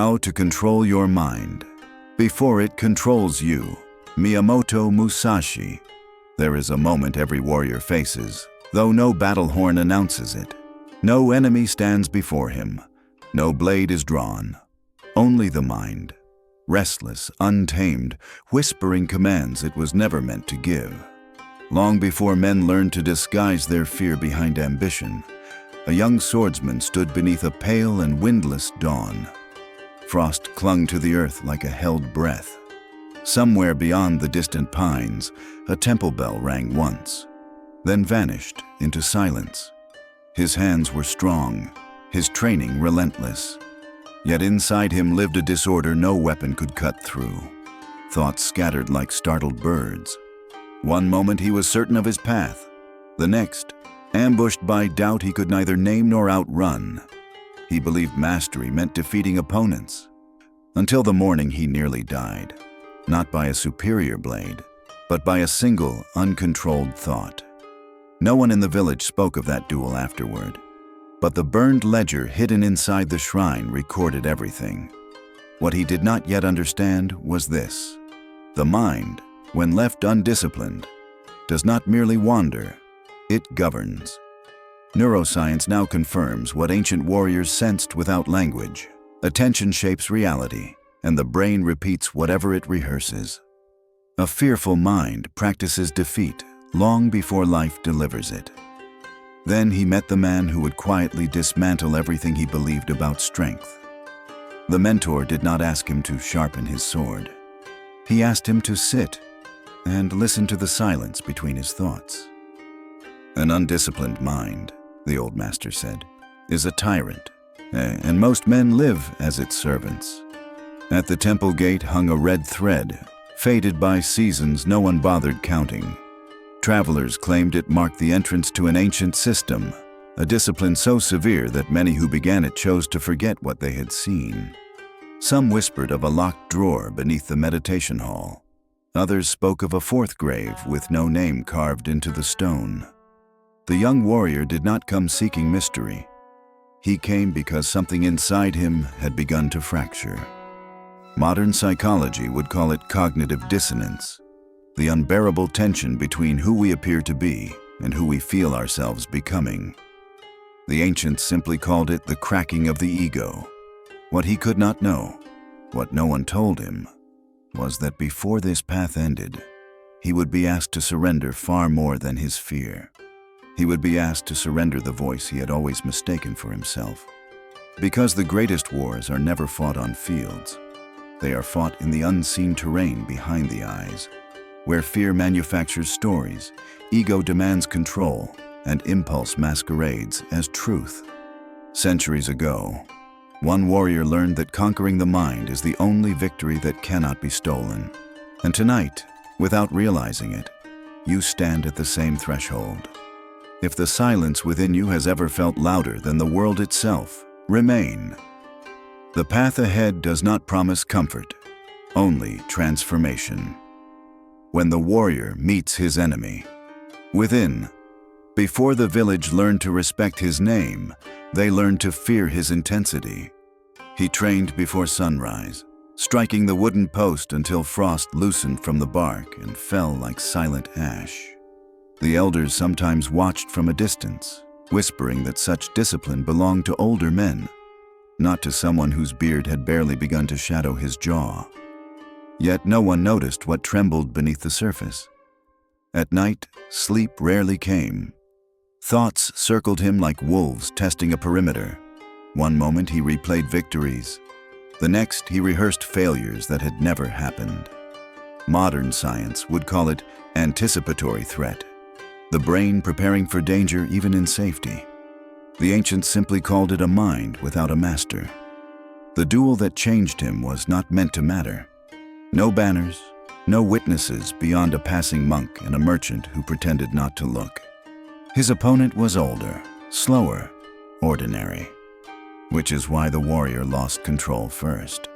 How to control your mind before it controls you. Miyamoto Musashi. There is a moment every warrior faces, though no battle horn announces it. No enemy stands before him. No blade is drawn. Only the mind, restless, untamed, whispering commands it was never meant to give. Long before men learned to disguise their fear behind ambition, a young swordsman stood beneath a pale and windless dawn. Frost clung to the earth like a held breath. Somewhere beyond the distant pines, a temple bell rang once, then vanished into silence. His hands were strong, his training relentless. Yet inside him lived a disorder no weapon could cut through. Thoughts scattered like startled birds. One moment he was certain of his path. The next, ambushed by doubt he could neither name nor outrun. He believed mastery meant defeating opponents. Until the morning he nearly died. Not by a superior blade, but by a single, uncontrolled thought. No one in the village spoke of that duel afterward. But the burned ledger hidden inside the shrine recorded everything. What he did not yet understand was this: the mind, when left undisciplined, does not merely wander, it governs. Neuroscience now confirms what ancient warriors sensed without language. Attention shapes reality, and the brain repeats whatever it rehearses. A fearful mind practices defeat long before life delivers it. Then he met the man who would quietly dismantle everything he believed about strength. The mentor did not ask him to sharpen his sword. He asked him to sit and listen to the silence between his thoughts. An undisciplined mind, the old master said, is a tyrant, and most men live as its servants. At the temple gate hung a red thread, faded by seasons no one bothered counting. Travelers claimed it marked the entrance to an ancient system, a discipline so severe that many who began it chose to forget what they had seen. Some whispered of a locked drawer beneath the meditation hall. Others spoke of a fourth grave with no name carved into the stone. The young warrior did not come seeking mystery. He came because something inside him had begun to fracture. Modern psychology would call it cognitive dissonance, the unbearable tension between who we appear to be and who we feel ourselves becoming. The ancients simply called it the cracking of the ego. What he could not know, what no one told him, was that before this path ended, he would be asked to surrender far more than his fear. He would be asked to surrender the voice he had always mistaken for himself. Because the greatest wars are never fought on fields. They are fought in the unseen terrain behind the eyes, where fear manufactures stories, ego demands control, and impulse masquerades as truth. Centuries ago, one warrior learned that conquering the mind is the only victory that cannot be stolen. And tonight, without realizing it, you stand at the same threshold. If the silence within you has ever felt louder than the world itself, remain. The path ahead does not promise comfort, only transformation. When the warrior meets his enemy. Within, before the village learned to respect his name, they learned to fear his intensity. He trained before sunrise, striking the wooden post until frost loosened from the bark and fell like silent ash. The elders sometimes watched from a distance, whispering that such discipline belonged to older men, not to someone whose beard had barely begun to shadow his jaw. Yet no one noticed what trembled beneath the surface. At night, sleep rarely came. Thoughts circled him like wolves testing a perimeter. One moment he replayed victories. The next he rehearsed failures that had never happened. Modern science would call it anticipatory threat, the brain preparing for danger even in safety. The ancients simply called it a mind without a master. The duel that changed him was not meant to matter. No banners, no witnesses beyond a passing monk and a merchant who pretended not to look. His opponent was older, slower, ordinary, which is why the warrior lost control first.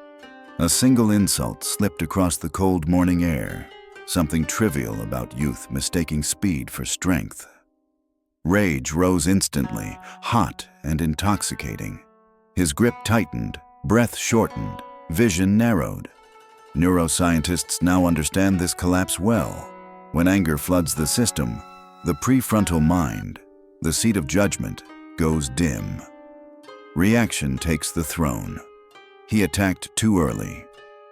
A single insult slipped across the cold morning air, something trivial about youth mistaking speed for strength. Rage rose instantly, hot and intoxicating. His grip tightened, Breath shortened, vision narrowed. Neuroscientists now understand this collapse well. When anger floods the system, the prefrontal mind, the seat of judgment, goes dim. Reaction takes the throne. He attacked too early.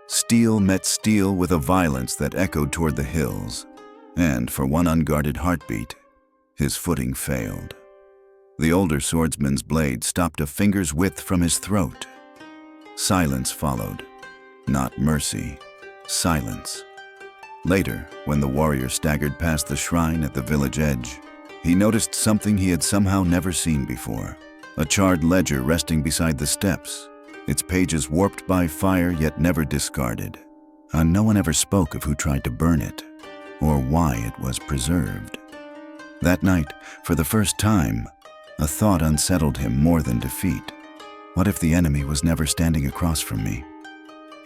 Steel met steel with a violence that echoed toward the hills, and for one unguarded heartbeat, his footing failed. The older swordsman's blade stopped a finger's width from his throat. Silence followed. Not mercy, silence. Later, when the warrior staggered past the shrine at the village edge, he noticed something he had somehow never seen before. A charred ledger resting beside the steps, its pages warped by fire yet never discarded. And no one ever spoke of who tried to burn it, or why it was preserved. That night, for the first time, a thought unsettled him more than defeat. What if the enemy was never standing across from me?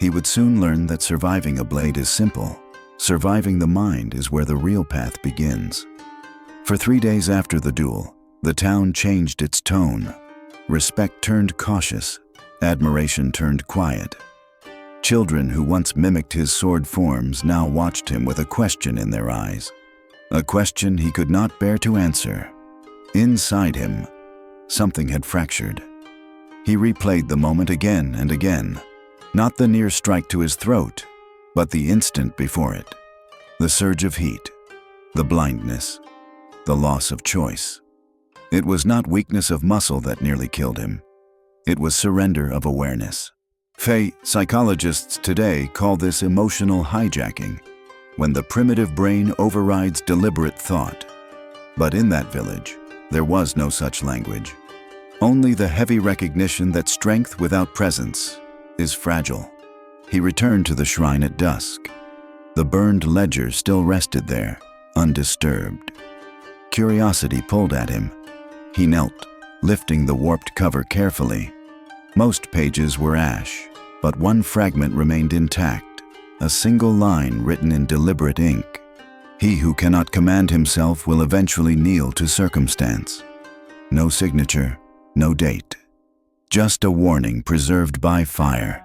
He would soon learn that surviving a blade is simple. Surviving the mind is where the real path begins. For 3 days after the duel, the town changed its tone. Respect turned cautious, admiration turned quiet. Children who once mimicked his sword forms now watched him with a question in their eyes. A question he could not bear to answer. Inside him, something had fractured. He replayed the moment again and again. Not the near strike to his throat, but the instant before it. The surge of heat, the blindness, the loss of choice. It was not weakness of muscle that nearly killed him. It was surrender of awareness. Psychologists today call this emotional hijacking, when the primitive brain overrides deliberate thought. But in that village, there was no such language. Only the heavy recognition that strength without presence is fragile. He returned to the shrine at dusk. The burned ledger still rested there, undisturbed. Curiosity pulled at him. He knelt, lifting the warped cover carefully. Most pages were ash, but one fragment remained intact, a single line written in deliberate ink. He who cannot command himself will eventually kneel to circumstance. No signature, no date. Just a warning preserved by fire.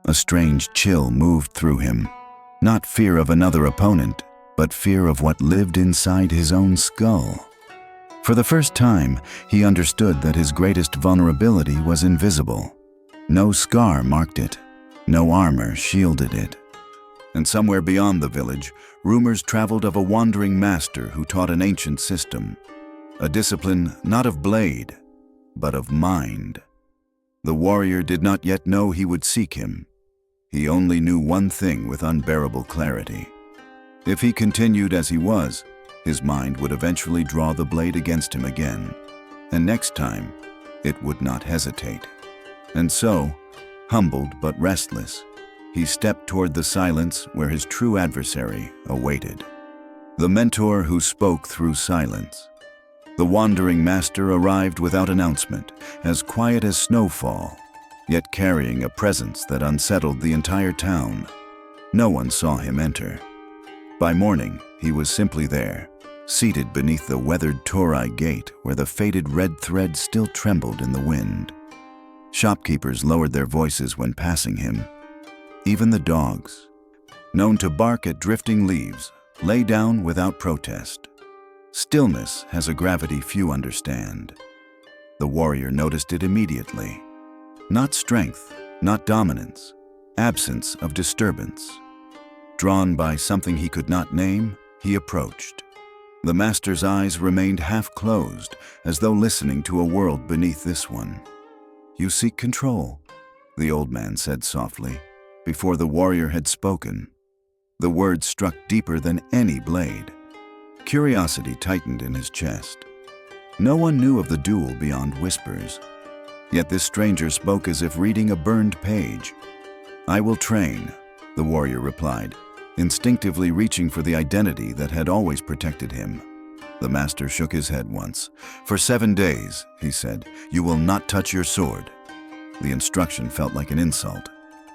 A strange chill moved through him. Not fear of another opponent, but fear of what lived inside his own skull. For the first time, he understood that his greatest vulnerability was invisible. No scar marked it. No armor shielded it. And somewhere beyond the village, rumors traveled of a wandering master who taught an ancient system. A discipline not of blade, but of mind. The warrior did not yet know he would seek him. He only knew one thing with unbearable clarity. If he continued as he was, his mind would eventually draw the blade against him again. And next time, it would not hesitate. And so, humbled but restless, he stepped toward the silence where his true adversary awaited. The mentor who spoke through silence. The wandering master arrived without announcement, as quiet as snowfall, yet carrying a presence that unsettled the entire town. No one saw him enter. By morning, he was simply there, seated beneath the weathered torii gate where the faded red thread still trembled in the wind. Shopkeepers lowered their voices when passing him. Even the dogs, known to bark at drifting leaves, lay down without protest. Stillness has a gravity few understand. The warrior noticed it immediately. Not strength, not dominance, absence of disturbance. Drawn by something he could not name, he approached. The master's eyes remained half closed, as though listening to a world beneath this one. "You seek control," the old man said softly, before the warrior had spoken. The words struck deeper than any blade. Curiosity tightened in his chest. No one knew of the duel beyond whispers. Yet this stranger spoke as if reading a burned page. "I will train," the warrior replied, instinctively reaching for the identity that had always protected him. The master shook his head once. "For 7 days," he said, "you will not touch your sword." The instruction felt like an insult.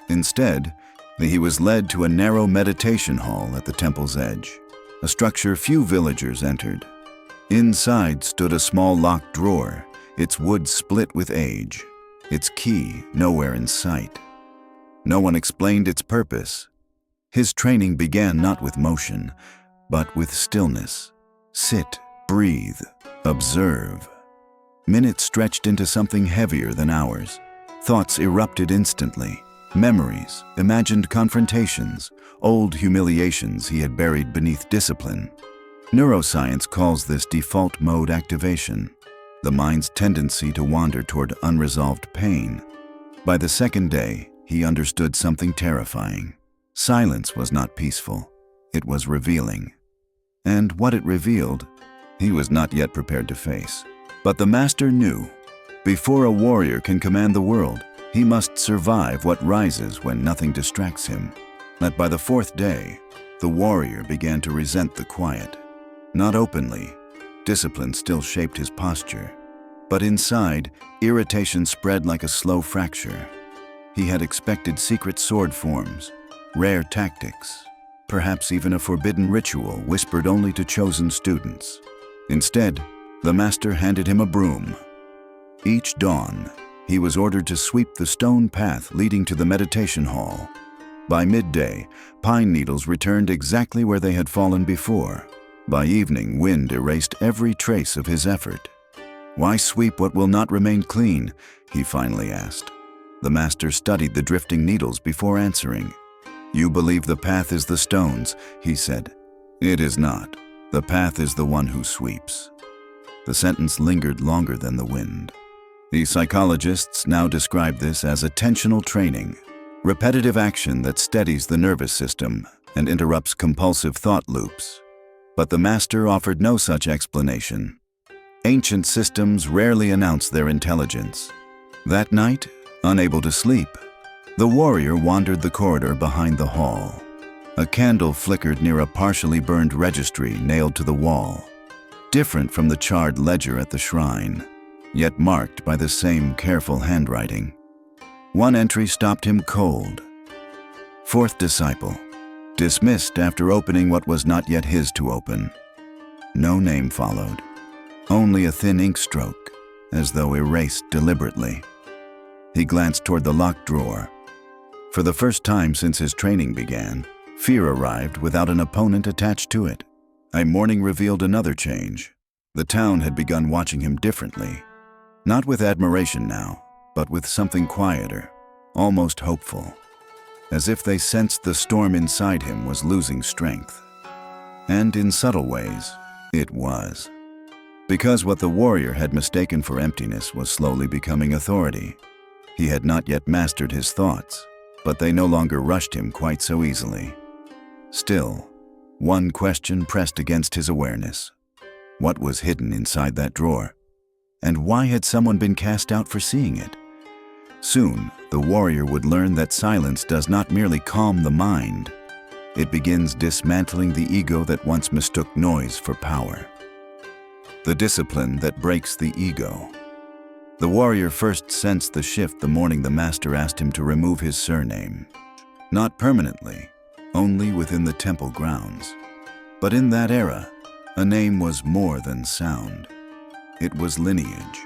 Instead, he was led to a narrow meditation hall at the temple's edge, a structure few villagers entered. Inside stood a small locked drawer, its wood split with age. its key nowhere in sight. No one explained its purpose. His training began not with motion, but with stillness. Sit, breathe, observe. Minutes stretched into something heavier than hours. Thoughts erupted instantly. Memories, imagined confrontations, old humiliations he had buried beneath discipline. Neuroscience calls this default mode activation, the mind's tendency to wander toward unresolved pain. By the second day, he understood something terrifying. Silence was not peaceful. It was revealing. And what it revealed, he was not yet prepared to face. But the master knew, before a warrior can command the world, he must survive what rises when nothing distracts him. That by the fourth day, the warrior began to resent the quiet. Not openly, discipline still shaped his posture. But inside, irritation spread like a slow fracture. He had expected secret sword forms, rare tactics, perhaps even a forbidden ritual whispered only to chosen students. Instead, the master handed him a broom. Each dawn, he was ordered to sweep the stone path leading to the meditation hall. By midday, pine needles returned exactly where they had fallen before. By evening, wind erased every trace of his effort. "Why sweep what will not remain clean?" he finally asked. The master studied the drifting needles before answering. "You believe the path is the stones," he said. "It is not. The path is the one who sweeps." The sentence lingered longer than the wind. The psychologists now describe this as attentional training, repetitive action that steadies the nervous system and interrupts compulsive thought loops. But the master offered no such explanation. Ancient systems rarely announce their intelligence. That night, unable to sleep, the warrior wandered the corridor behind the hall. A candle flickered near a partially burned registry nailed to the wall, different from the charred ledger at the shrine, yet marked by the same careful handwriting. One entry stopped him cold. "Fourth disciple, dismissed after opening what was not yet his to open." No name followed, only a thin ink stroke, as though erased deliberately. He glanced toward the locked drawer. For the first time since his training began, fear arrived without an opponent attached to it. A morning revealed another change. The town had begun watching him differently. Not with admiration now, but with something quieter, almost hopeful. As if they sensed the storm inside him was losing strength. And in subtle ways, it was. Because what the warrior had mistaken for emptiness was slowly becoming authority. He had not yet mastered his thoughts, but they no longer rushed him quite so easily. Still, one question pressed against his awareness. What was hidden inside that drawer? And why had someone been cast out for seeing it? Soon, the warrior would learn that silence does not merely calm the mind. It begins dismantling the ego that once mistook noise for power. The discipline that breaks the ego. The warrior first sensed the shift the morning the master asked him to remove his surname. Not permanently, only within the temple grounds. But in that era, a name was more than sound. It was lineage.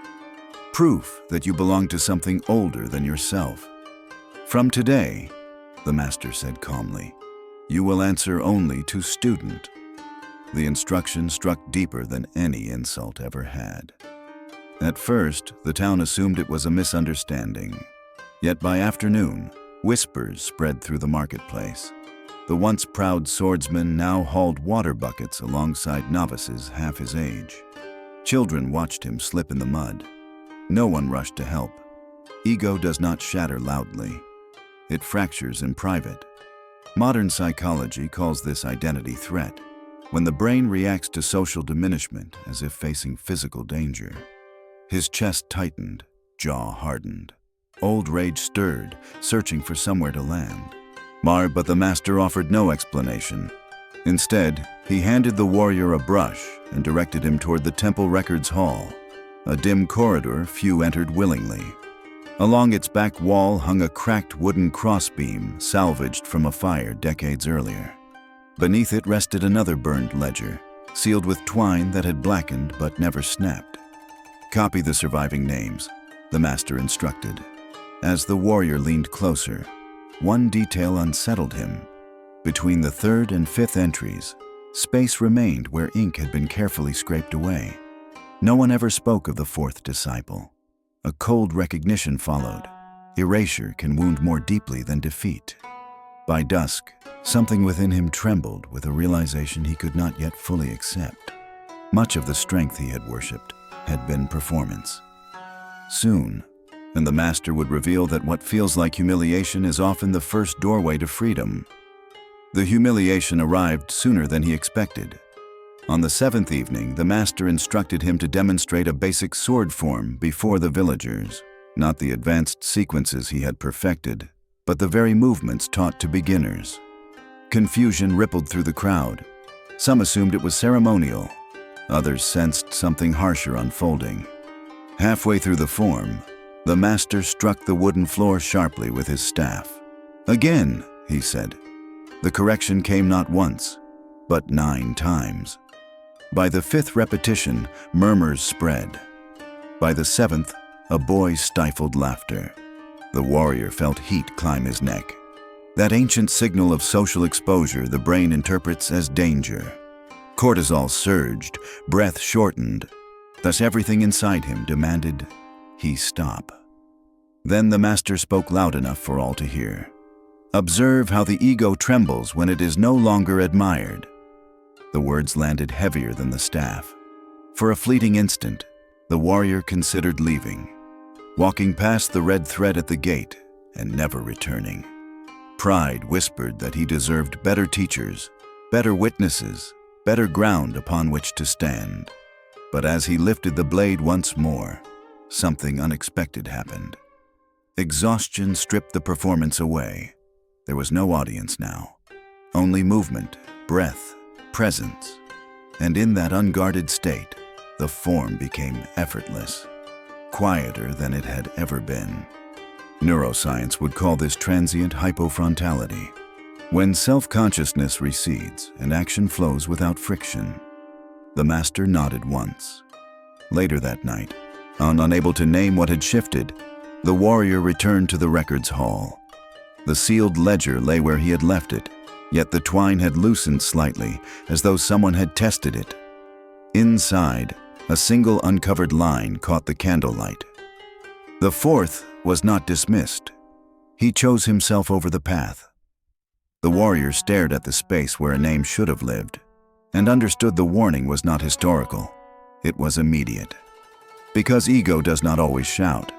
Proof that you belong to something older than yourself. "From today," the master said calmly, "you will answer only to student." The instruction struck deeper than any insult ever had. At first, the town assumed it was a misunderstanding. Yet by afternoon, whispers spread through the marketplace. The once proud swordsman now hauled water buckets alongside novices half his age. Children watched him slip in the mud. No one rushed to help. Ego does not shatter loudly. It fractures in private. Modern psychology calls this identity threat, when the brain reacts to social diminishment as if facing physical danger. His chest tightened, jaw hardened. Old rage stirred, searching for somewhere to land. But the master offered no explanation. Instead, he handed the warrior a brush and directed him toward the temple records hall, a dim corridor few entered willingly. Along its back wall hung a cracked wooden crossbeam salvaged from a fire decades earlier. Beneath it rested another burned ledger, sealed with twine that had blackened but never snapped. "Copy the surviving names," the master instructed. As the warrior leaned closer, one detail unsettled him. Between the third and fifth entries, space remained where ink had been carefully scraped away. No one ever spoke of the fourth disciple. A cold recognition followed. Erasure can wound more deeply than defeat. By dusk, something within him trembled with a realization he could not yet fully accept. Much of the strength he had worshipped had been performance. Soon, and the master would reveal that what feels like humiliation is often the first doorway to freedom. The humiliation arrived sooner than he expected. On the seventh evening, the master instructed him to demonstrate a basic sword form before the villagers. Not the advanced sequences he had perfected, but the very movements taught to beginners. Confusion rippled through the crowd. Some assumed it was ceremonial. Others sensed something harsher unfolding. Halfway through the form, the master struck the wooden floor sharply with his staff. "Again," he said. The correction came not once, but 9 times. By the 5th repetition, murmurs spread. By the 7th, a boy stifled laughter. The warrior felt heat climb his neck. That ancient signal of social exposure the brain interprets as danger. Cortisol surged, breath shortened. Thus everything inside him demanded he stop. Then the master spoke loud enough for all to hear. "Observe how the ego trembles when it is no longer admired." The words landed heavier than the staff. For a fleeting instant, the warrior considered leaving, walking past the red thread at the gate and never returning. Pride whispered that he deserved better teachers, better witnesses, better ground upon which to stand. But as he lifted the blade once more, something unexpected happened. Exhaustion stripped the performance away. There was no audience now, only movement, breath, presence. And in that unguarded state, the form became effortless, quieter than it had ever been. Neuroscience would call this transient hypofrontality, when self-consciousness recedes and action flows without friction. The master nodded once. Later that night, unable to name what had shifted, the warrior returned to the records hall. The sealed ledger lay where he had left it, yet the twine had loosened slightly, as though someone had tested it. Inside, a single uncovered line caught the candlelight. The fourth was not dismissed. He chose himself over the path. The warrior stared at the space where a name should have lived, and understood the warning was not historical. It was immediate. Because ego does not always shout.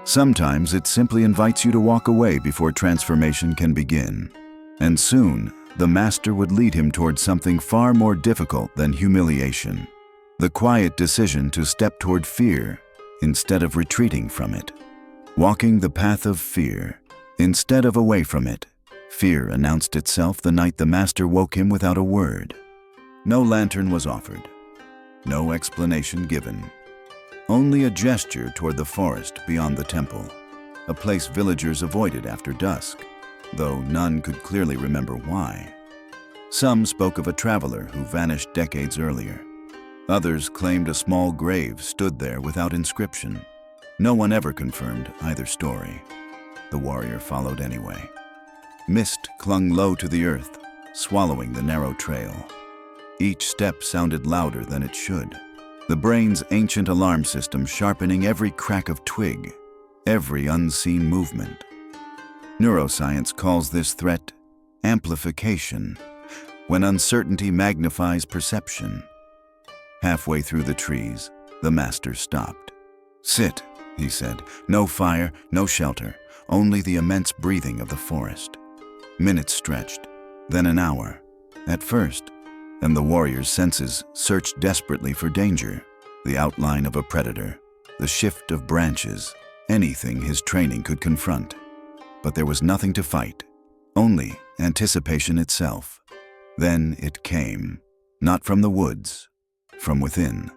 Sometimes it simply invites you to walk away before transformation can begin. And soon, the master would lead him towards something far more difficult than humiliation. The quiet decision to step toward fear instead of retreating from it. Walking the path of fear instead of away from it. Fear announced itself the night the master woke him without a word. No lantern was offered. No explanation given. Only a gesture toward the forest beyond the temple, a place villagers avoided after dusk, though none could clearly remember why. Some spoke of a traveler who vanished decades earlier. Others claimed a small grave stood there without inscription. No one ever confirmed either story. The warrior followed anyway. Mist clung low to the earth, swallowing the narrow trail. Each step sounded louder than it should. The brain's ancient alarm system sharpening every crack of twig, every unseen movement. Neuroscience calls this threat amplification, when uncertainty magnifies perception. Halfway through the trees, the master stopped. "Sit," he said. "No fire, no shelter, only the immense breathing of the forest." Minutes stretched, then an hour. At first, and the warrior's senses searched desperately for danger, the outline of a predator, the shift of branches, anything his training could confront. But there was nothing to fight, only anticipation itself. Then it came, not from the woods, from within.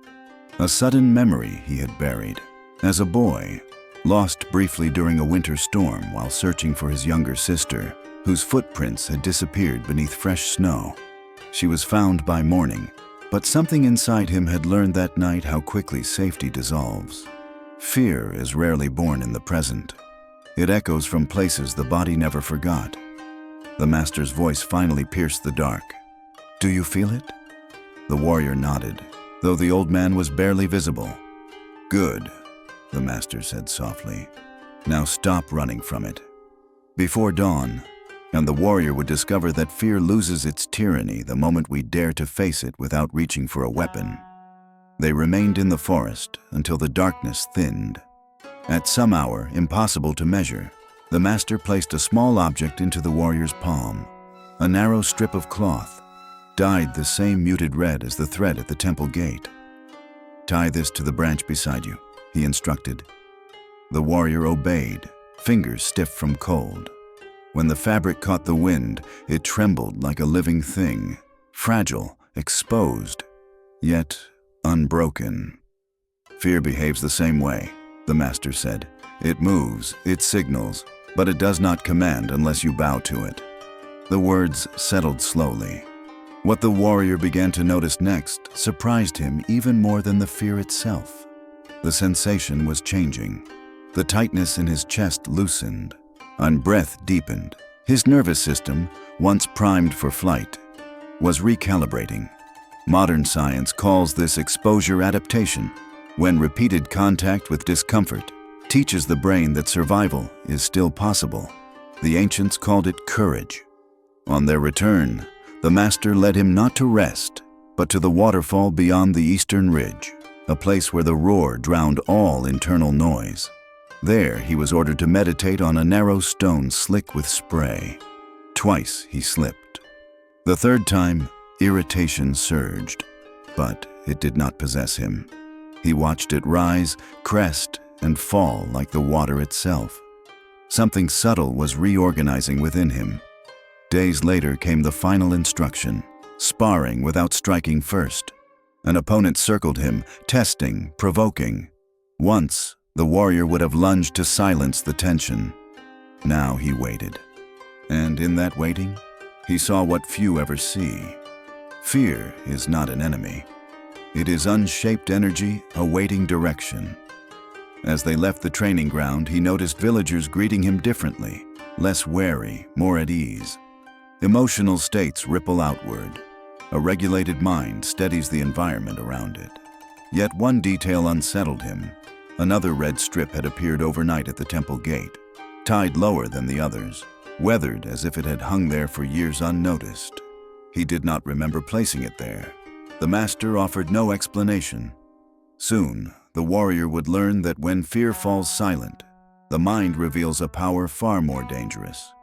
A sudden memory he had buried. As a boy, lost briefly during a winter storm while searching for his younger sister, whose footprints had disappeared beneath fresh snow. She was found by morning, but something inside him had learned that night how quickly safety dissolves. Fear is rarely born in the present. It echoes from places the body never forgot. The master's voice finally pierced the dark. "Do you feel it?" The warrior nodded, though the old man was barely visible. "Good," the master said softly. "Now stop running from it." Before dawn, and the warrior would discover that fear loses its tyranny the moment we dare to face it without reaching for a weapon. They remained in the forest until the darkness thinned. At some hour, impossible to measure, the master placed a small object into the warrior's palm, a narrow strip of cloth, dyed the same muted red as the thread at the temple gate. "Tie this to the branch beside you," he instructed. The warrior obeyed, fingers stiff from cold. When the fabric caught the wind, it trembled like a living thing, fragile, exposed, yet unbroken. "Fear behaves the same way," the master said. "It moves, it signals, but it does not command unless you bow to it." The words settled slowly. What the warrior began to notice next surprised him even more than the fear itself. The sensation was changing. The tightness in his chest loosened, and breath deepened. His nervous system, once primed for flight, was recalibrating. Modern science calls this exposure adaptation, when repeated contact with discomfort teaches the brain that survival is still possible. The ancients called it courage. On their return, the master led him not to rest, but to the waterfall beyond the eastern ridge, a place where the roar drowned all internal noise. There, he was ordered to meditate on a narrow stone slick with spray. Twice he slipped. The third time, irritation surged, but it did not possess him. He watched it rise, crest, and fall like the water itself. Something subtle was reorganizing within him. Days later came the final instruction, sparring without striking first. An opponent circled him, testing, provoking. Once, the warrior would have lunged to silence the tension. Now he waited. And in that waiting, he saw what few ever see. Fear is not an enemy. It is unshaped energy awaiting direction. As they left the training ground, he noticed villagers greeting him differently, less wary, more at ease. Emotional states ripple outward. A regulated mind steadies the environment around it. Yet one detail unsettled him. Another red strip had appeared overnight at the temple gate, tied lower than the others, weathered as if it had hung there for years unnoticed. He did not remember placing it there. The master offered no explanation. Soon, the warrior would learn that when fear falls silent, the mind reveals a power far more dangerous.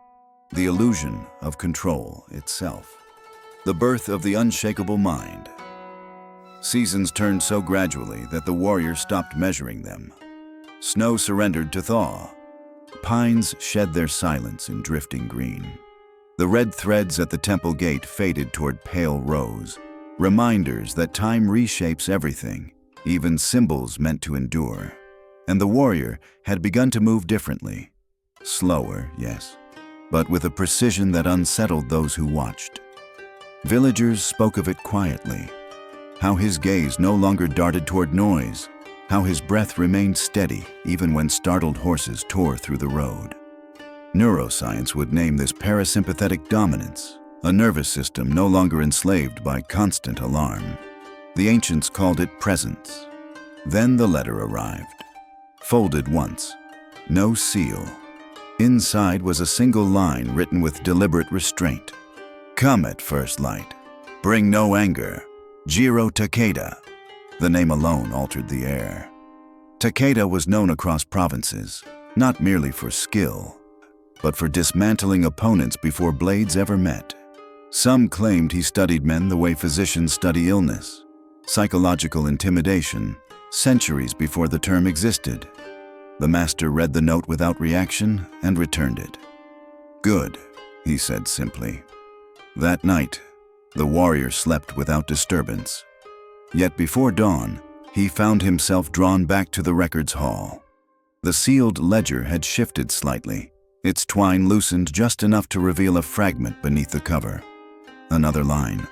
The illusion of control itself. The birth of the unshakable mind. Seasons turned so gradually that the warrior stopped measuring them. Snow surrendered to thaw. Pines shed their silence in drifting green. The red threads at the temple gate faded toward pale rose, reminders that time reshapes everything, even symbols meant to endure. And the warrior had begun to move differently. Slower, yes, but with a precision that unsettled those who watched. Villagers spoke of it quietly, how his gaze no longer darted toward noise, how his breath remained steady even when startled horses tore through the road. Neuroscience would name this parasympathetic dominance, a nervous system no longer enslaved by constant alarm. The ancients called it presence. Then the letter arrived. Folded once, no seal. Inside was a single line written with deliberate restraint. "Come at first light. Bring no anger. Jiro Takeda." The name alone altered the air. Takeda was known across provinces, not merely for skill, but for dismantling opponents before blades ever met. Some claimed he studied men the way physicians study illness, psychological intimidation, centuries before the term existed. The master read the note without reaction and returned it. "Good," he said simply. That night, the warrior slept without disturbance. Yet before dawn, he found himself drawn back to the records hall. The sealed ledger had shifted slightly, its twine loosened just enough to reveal a fragment beneath the cover. Another line.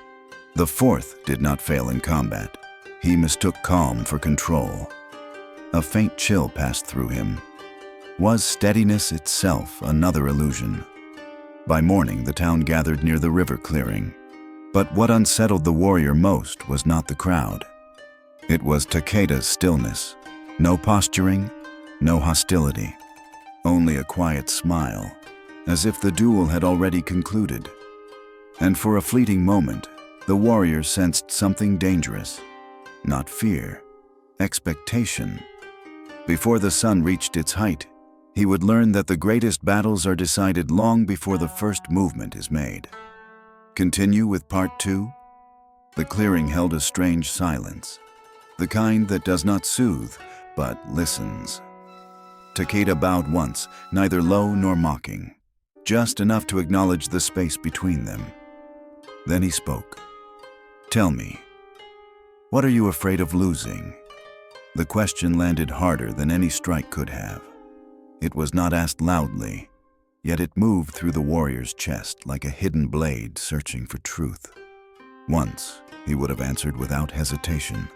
The fourth did not fail in combat. He mistook calm for control. A faint chill passed through him. Was steadiness itself another illusion? By morning, the town gathered near the river clearing. But what unsettled the warrior most was not the crowd. It was Takeda's stillness. No posturing, no hostility. Only a quiet smile, as if the duel had already concluded. And for a fleeting moment, the warrior sensed something dangerous. Not fear, expectation. Before the sun reached its height, he would learn that the greatest battles are decided long before the first movement is made. Continue with part 2. The clearing held a strange silence, the kind that does not soothe, but listens. Takeda bowed once, neither low nor mocking, just enough to acknowledge the space between them. Then he spoke. "Tell me, what are you afraid of losing?" The question landed harder than any strike could have. It was not asked loudly, yet it moved through the warrior's chest like a hidden blade searching for truth. Once, he would have answered without hesitation.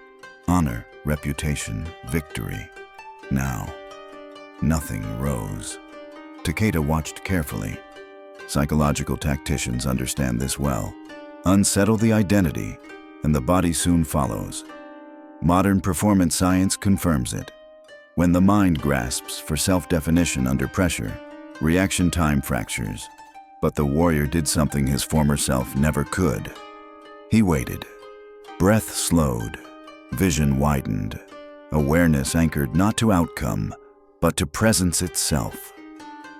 Honor, reputation, victory. Now, nothing rose. Takeda watched carefully. Psychological tacticians understand this well. Unsettle the identity, and the body soon follows. Modern performance science confirms it. When the mind grasps for self-definition under pressure, reaction time fractures. But the warrior did something his former self never could. He waited. Breath slowed. Vision widened. Awareness anchored not to outcome, but to presence itself.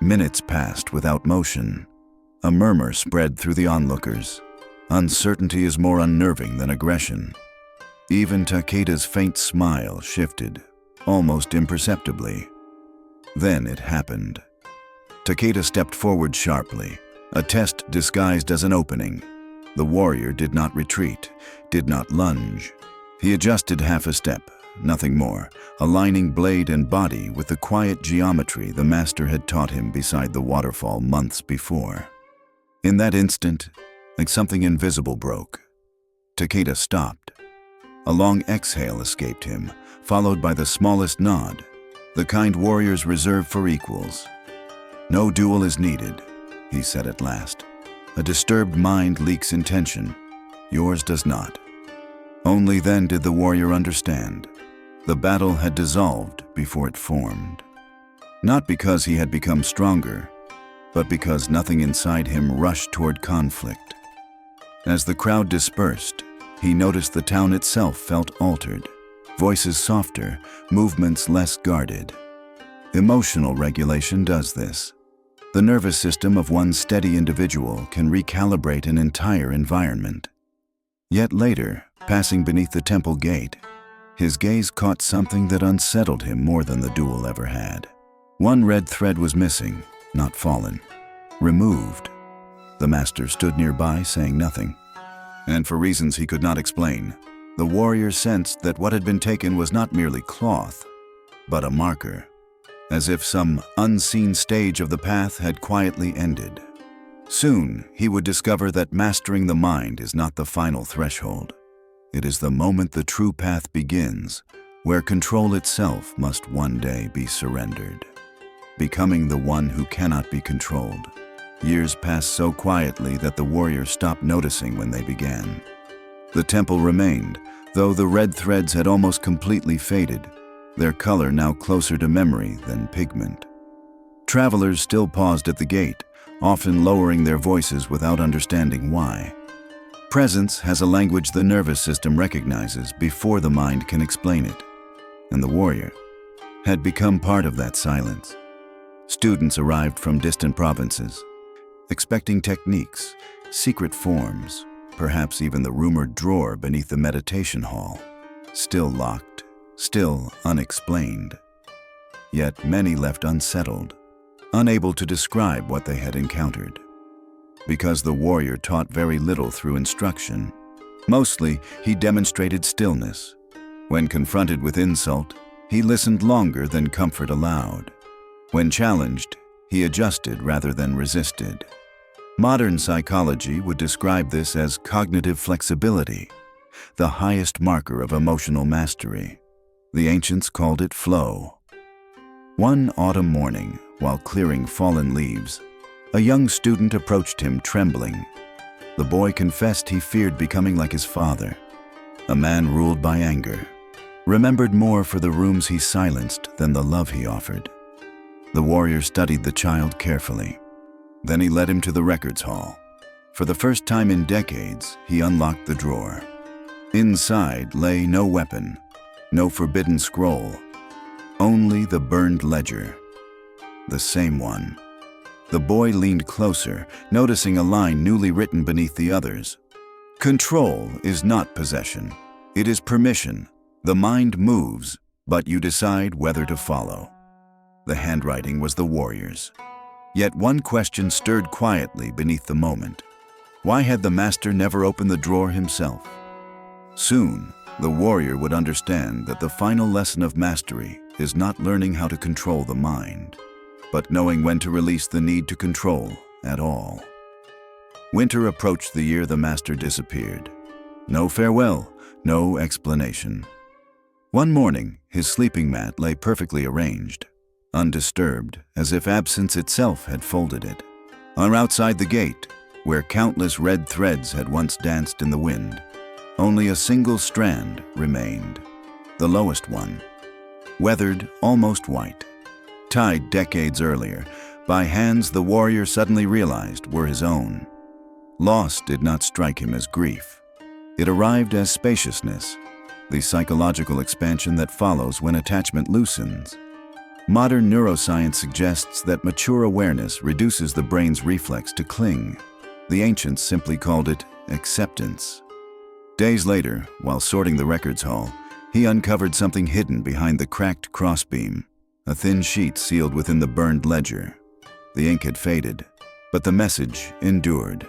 Minutes passed without motion. A murmur spread through the onlookers. Uncertainty is more unnerving than aggression. Even Takeda's faint smile shifted, almost imperceptibly. Then it happened. Takeda stepped forward sharply, a test disguised as an opening. The warrior did not retreat, did not lunge. He adjusted half a step, nothing more, aligning blade and body with the quiet geometry the master had taught him beside the waterfall months before. In that instant, like something invisible broke. Takeda stopped. A long exhale escaped him, followed by the smallest nod, the kind warriors reserve for equals. "No duel is needed," he said at last. "A disturbed mind leaks intention. Yours does not." Only then did the warrior understand. The battle had dissolved before it formed. Not because he had become stronger, but because nothing inside him rushed toward conflict. As the crowd dispersed, he noticed the town itself felt altered, voices softer, movements less guarded. Emotional regulation does this. The nervous system of one steady individual can recalibrate an entire environment. Yet later, passing beneath the temple gate, his gaze caught something that unsettled him more than the duel ever had. One red thread was missing, not fallen, removed. The master stood nearby, saying nothing. And for reasons he could not explain, the warrior sensed that what had been taken was not merely cloth, but a marker, as if some unseen stage of the path had quietly ended. Soon, he would discover that mastering the mind is not the final threshold. It is the moment the true path begins, where control itself must one day be surrendered. Becoming the one who cannot be controlled. Years passed so quietly that the warrior stopped noticing when they began. The temple remained, though the red threads had almost completely faded, their color now closer to memory than pigment. Travelers still paused at the gate, often lowering their voices without understanding why. Presence has a language the nervous system recognizes before the mind can explain it, and the warrior had become part of that silence. Students arrived from distant provinces, expecting techniques, secret forms, perhaps even the rumored drawer beneath the meditation hall, still locked, still unexplained. Yet many left unsettled, unable to describe what they had encountered. Because the warrior taught very little through instruction, mostly he demonstrated stillness. When confronted with insult, he listened longer than comfort allowed. When challenged, he adjusted rather than resisted. Modern psychology would describe this as cognitive flexibility, the highest marker of emotional mastery. The ancients called it flow. One autumn morning, while clearing fallen leaves, a young student approached him trembling. The boy confessed he feared becoming like his father, a man ruled by anger, remembered more for the rooms he silenced than the love he offered. The warrior studied the child carefully. Then he led him to the records hall. For the first time in decades, he unlocked the drawer. Inside lay no weapon, no forbidden scroll, only the burned ledger. The same one. The boy leaned closer, noticing a line newly written beneath the others. Control is not possession. It is permission. The mind moves, but you decide whether to follow. The handwriting was the warrior's. Yet one question stirred quietly beneath the moment. Why had the master never opened the drawer himself? Soon, the warrior would understand that the final lesson of mastery is not learning how to control the mind, but knowing when to release the need to control at all. Winter approached the year the master disappeared. No farewell, no explanation. One morning, his sleeping mat lay perfectly arranged, undisturbed, as if absence itself had folded it. Or outside the gate, where countless red threads had once danced in the wind, only a single strand remained, the lowest one, weathered, almost white, tied decades earlier by hands the warrior suddenly realized were his own. Loss did not strike him as grief. It arrived as spaciousness, the psychological expansion that follows when attachment loosens. Modern neuroscience suggests that mature awareness reduces the brain's reflex to cling. The ancients simply called it acceptance. Days later, while sorting the records hall, he uncovered something hidden behind the cracked crossbeam, a thin sheet sealed within the burned ledger. The ink had faded, but the message endured.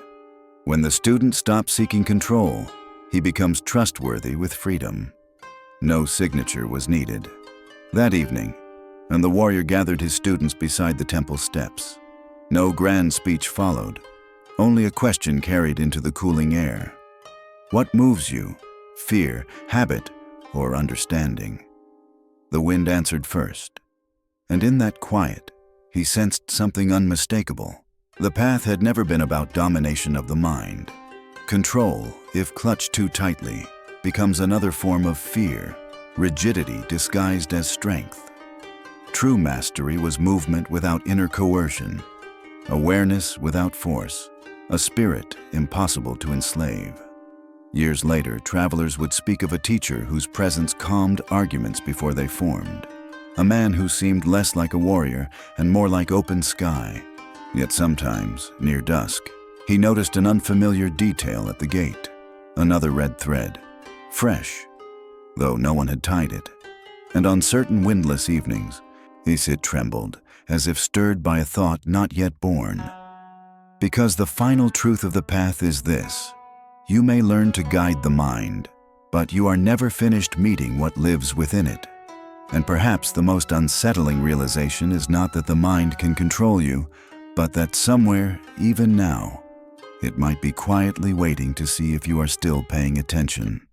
When the student stops seeking control, he becomes trustworthy with freedom. No signature was needed. That evening, and the warrior gathered his students beside the temple steps. No grand speech followed, only a question carried into the cooling air. What moves you? Fear, habit, or understanding? The wind answered first, and in that quiet, he sensed something unmistakable. The path had never been about domination of the mind. Control, if clutched too tightly, becomes another form of fear, rigidity disguised as strength. True mastery was movement without inner coercion, awareness without force, a spirit impossible to enslave. Years later, travelers would speak of a teacher whose presence calmed arguments before they formed, a man who seemed less like a warrior and more like open sky. Yet sometimes, near dusk, he noticed an unfamiliar detail at the gate, another red thread, fresh, though no one had tied it. And on certain windless evenings, Isid trembled, as if stirred by a thought not yet born. Because the final truth of the path is this: you may learn to guide the mind, but you are never finished meeting what lives within it. And perhaps the most unsettling realization is not that the mind can control you, but that somewhere, even now, it might be quietly waiting to see if you are still paying attention.